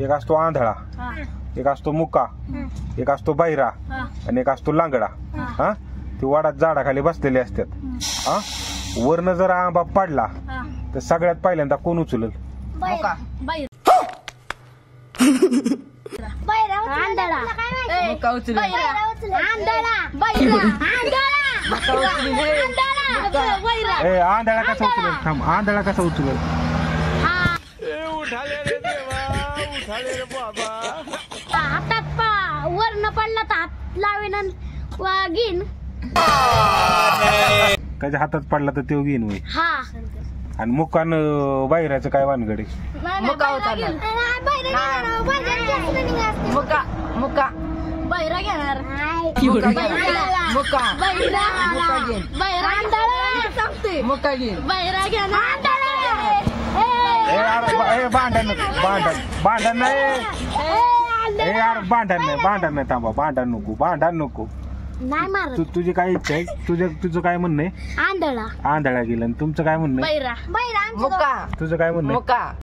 एक असतो आंधळा, एक असतो मुका, एक असतो बहिरा आणि एक असतो लांगडा. हा ते वाडात झाडाखाली बसलेले असतात. हा वरनं जर आंबा पडला तर सगळ्यात पहिल्यांदा कोण उचलल? आंधळा कसा उचलल? थांब, आंधळा कसा उचलल? हातात वरनं पडला तर हात लावेन घेईन. त्याच्या हातात पडला तर तो घेईन वय. हा आणि मुकान बाहेरचं काय वानगडे? मुका बैरा घेणार. बैरा घेणार. भांडण भांडण नाही यार, भांडण नाही. थांबा, भांडण नको. नाही मार. तुझी काय इच्छा आहे? तुझं काय म्हणणं आहे? आंधळा आंधळा गेलं. तुमचं काय म्हणणं आहे? बैरा. मुका. तुझं काय म्हणणं आहे? मुका.